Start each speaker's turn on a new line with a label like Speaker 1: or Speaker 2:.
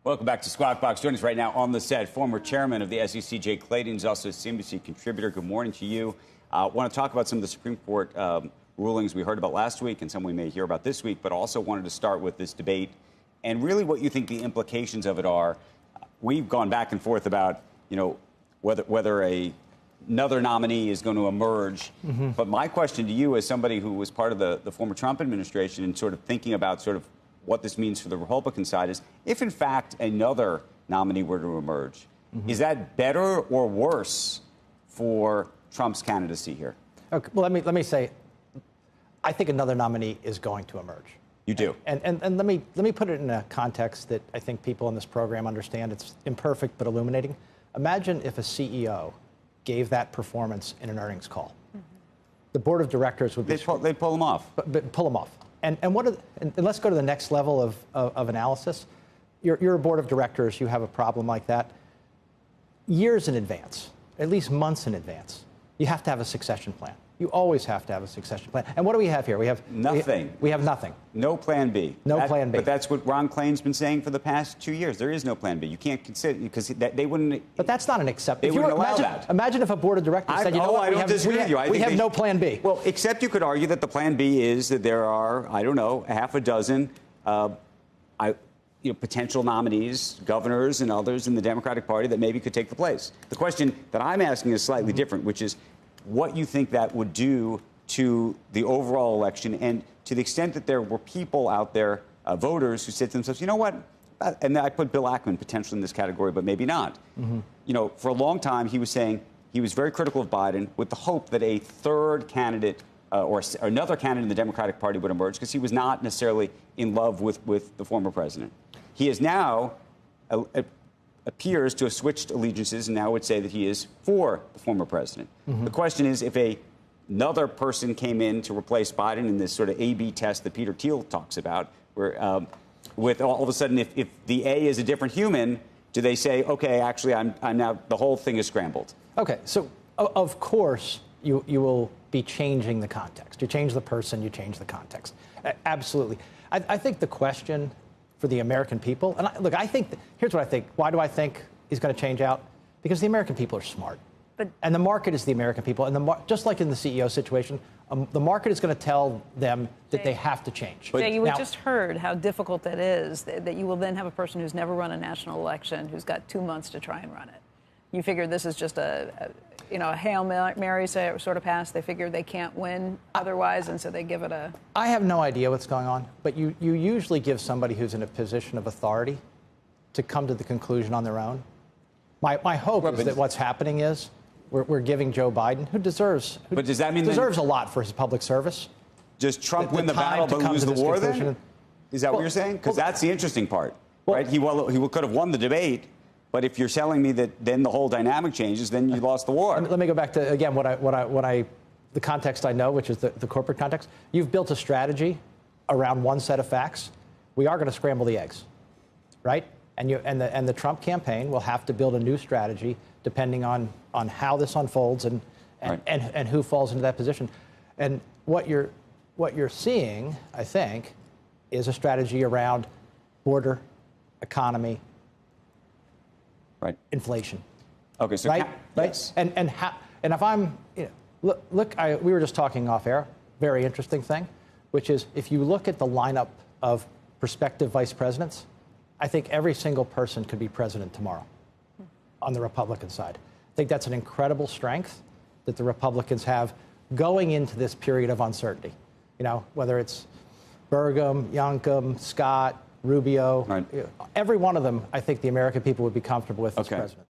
Speaker 1: Welcome back to Squawk Box. Joining us right now on the set, former chairman of the SEC, Jay Clayton, is also a CNBC contributor. Good morning to you. Want to talk about some of the Supreme Court rulings we heard about last week and some we may hear about this week, but also wanted to start with this debate and really what you think the implications of it are. We've gone back and forth about, whether another nominee is going to emerge. Mm-hmm. But my question to you, as somebody who was part of the former Trump administration and sort of thinking about sort of what this means for the Republican side, is if, in fact, another nominee were to emerge, mm-hmm. is that better or worse for Trump's candidacy here? Okay, well, let me say, I think another nominee is going to emerge. You do?
Speaker 2: And let me put it in a context that I think people in this program understand. It's imperfect but illuminating. Imagine if a CEO gave that performance in an earnings call. Mm-hmm. The board of directors would be...
Speaker 1: They'd pull him off.
Speaker 2: But pull him off. And let's go to the next level of analysis. You're a board of directors. You have a problem like that. Years in advance, at least months in advance, you have to have a succession plan. You always have to have a succession plan. And what do we have here? We have
Speaker 1: nothing.
Speaker 2: We have nothing.
Speaker 1: No plan B.
Speaker 2: No plan B.
Speaker 1: But that's what Ron Klain's been saying for the past 2 years. There is no plan B. You can't consider, because they wouldn't.
Speaker 2: But that's not an acceptance.
Speaker 1: They wouldn't allow that.
Speaker 2: Imagine if a board of directors said,
Speaker 1: I don't disagree with you.
Speaker 2: We have no plan B.
Speaker 1: Well, except you could argue that the plan B is that there are, I don't know, half a dozen potential nominees, governors and others in the Democratic Party that maybe could take the place. The question that I'm asking is slightly different, which is what you think that would do to the overall election, and to the extent that there were people out there, voters, who said to themselves, you know what, and I put Bill Ackman potentially in this category, but maybe not. Mm-hmm. For a long time, he was saying he was very critical of Biden with the hope that a third candidate or another candidate in the Democratic Party would emerge, because he was not necessarily in love with the former president. He is now appears to have switched allegiances and now would say that he is for the former president. Mm-hmm. The question is, if another person came in to replace Biden in this sort of A/B test that Peter Thiel talks about, where with all of a sudden, if the A is a different human, do they say, okay, actually, I'm now, the whole thing is scrambled?
Speaker 2: Okay, so of course you will be changing the context. You change the person, you change the context. Absolutely. I think the question for the American people, and look, here's what I think. Why do I think he's going to change out? Because the American people are smart. And the market is the American people. And just like in the CEO situation, the market is going to tell them that they have to change.
Speaker 3: Jay, you just heard how difficult that is, that you will then have a person who's never run a national election, who's got 2 months to try and run it. You figure this is just a Hail Mary sort of pass. They figure they can't win otherwise, and so they give it a...
Speaker 2: I have no idea what's going on, but you usually give somebody who's in a position of authority to come to the conclusion on their own. My hope is that what's happening is we're giving Joe Biden, who deserves a lot for his public service.
Speaker 1: Does Trump win the battle but lose the war then? Is that what you're saying? Because that's the interesting part, right? He could have won the debate, but if you're telling me that then the whole dynamic changes, then you lost the war.
Speaker 2: Let me go back to, again, the context I know, which is the corporate context. You've built a strategy around one set of facts. We are going to scramble the eggs, right? And the Trump campaign will have to build a new strategy depending on how this unfolds and who falls into that position. And what you're seeing, I think, is a strategy around border, economy, inflation.
Speaker 1: Okay, so
Speaker 2: right? Yes. And if I'm, look, we were just talking off air. Very interesting thing, which is if you look at the lineup of prospective vice presidents, I think every single person could be president tomorrow on the Republican side. I think that's an incredible strength that the Republicans have going into this period of uncertainty. Whether it's Burgum, Youngkin, Scott, Rubio, every one of them, I think the American people would be comfortable with as president.